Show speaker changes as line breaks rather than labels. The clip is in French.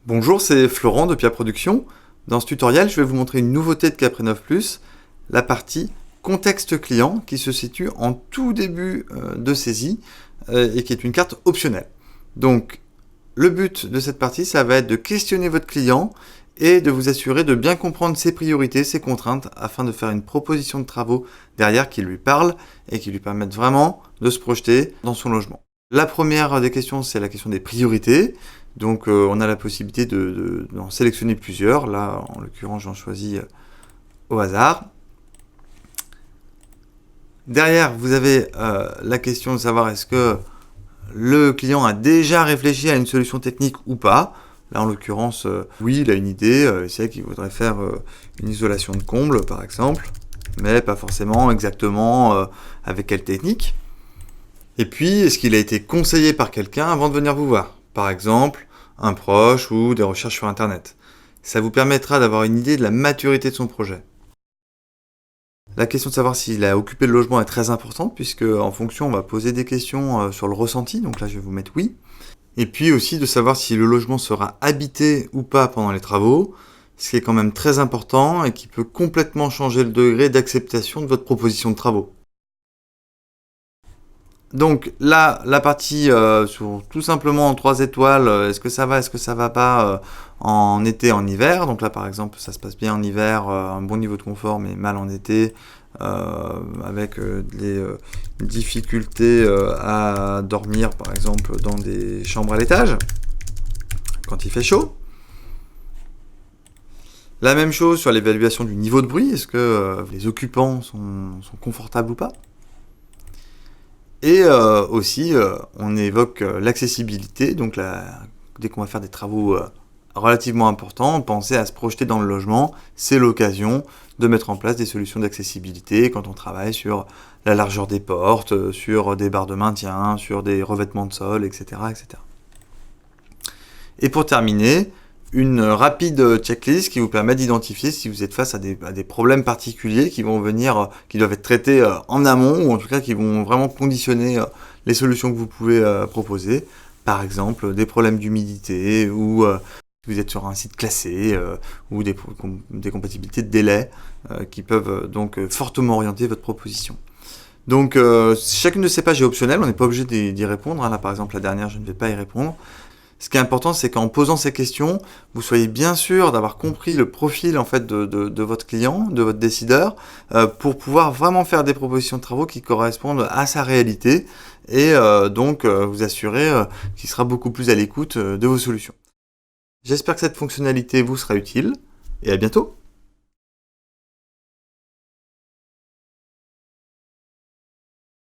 Bonjour, c'est Florent de Pia Productions. Dans ce tutoriel, je vais vous montrer une nouveauté de Capri9 Plus, la partie contexte client qui se situe en tout début de saisie et qui est une carte optionnelle. Donc, le but de cette partie, ça va être de questionner votre client et de vous assurer de bien comprendre ses priorités, ses contraintes, afin de faire une proposition de travaux derrière qui lui parle et qui lui permette vraiment de se projeter dans son logement. La première des questions, c'est la question des priorités. Donc on a la possibilité d'en sélectionner plusieurs. Là, en l'occurrence, j'en choisis au hasard. Derrière, vous avez la question de savoir est-ce que le client a déjà réfléchi à une solution technique ou pas. Là, en l'occurrence, oui, il a une idée. Il sait qu'il voudrait faire une isolation de comble, par exemple, mais pas forcément exactement avec quelle technique. Et puis, est-ce qu'il a été conseillé par quelqu'un avant de venir vous voir? Par exemple, un proche ou des recherches sur Internet. Ça vous permettra d'avoir une idée de la maturité de son projet. La question de savoir s'il a occupé le logement est très importante, puisque en fonction, on va poser des questions sur le ressenti. Donc là, je vais vous mettre oui. Et puis aussi de savoir si le logement sera habité ou pas pendant les travaux, ce qui est quand même très important et qui peut complètement changer le degré d'acceptation de votre proposition de travaux. Donc là, la partie sur tout simplement 3 étoiles, est-ce que ça va, est-ce que ça va pas en été, en hiver. Donc là par exemple, ça se passe bien en hiver, un bon niveau de confort, mais mal en été, avec des difficultés à dormir par exemple dans des chambres à l'étage, quand il fait chaud. La même chose sur l'évaluation du niveau de bruit, est-ce que les occupants sont confortables ou pas. Et aussi, on évoque l'accessibilité, donc dès qu'on va faire des travaux relativement importants, pensez à se projeter dans le logement, c'est l'occasion de mettre en place des solutions d'accessibilité quand on travaille sur la largeur des portes, sur des barres de maintien, sur des revêtements de sol, etc., etc. Et pour terminer, une rapide checklist qui vous permet d'identifier si vous êtes face à des problèmes particuliers qui vont venir, qui doivent être traités en amont, ou en tout cas qui vont vraiment conditionner les solutions que vous pouvez proposer. Par exemple, des problèmes d'humidité, ou si vous êtes sur un site classé, ou des compatibilités de délai qui peuvent donc fortement orienter votre proposition. Donc chacune de ces pages est optionnelle, on n'est pas obligé d'y répondre. Là par exemple la dernière, je ne vais pas y répondre. Ce qui est important, c'est qu'en posant ces questions, vous soyez bien sûr d'avoir compris le profil en fait de votre client, de votre décideur, pour pouvoir vraiment faire des propositions de travaux qui correspondent à sa réalité et donc vous assurer qu'il sera beaucoup plus à l'écoute de vos solutions. J'espère que cette fonctionnalité vous sera utile et à bientôt.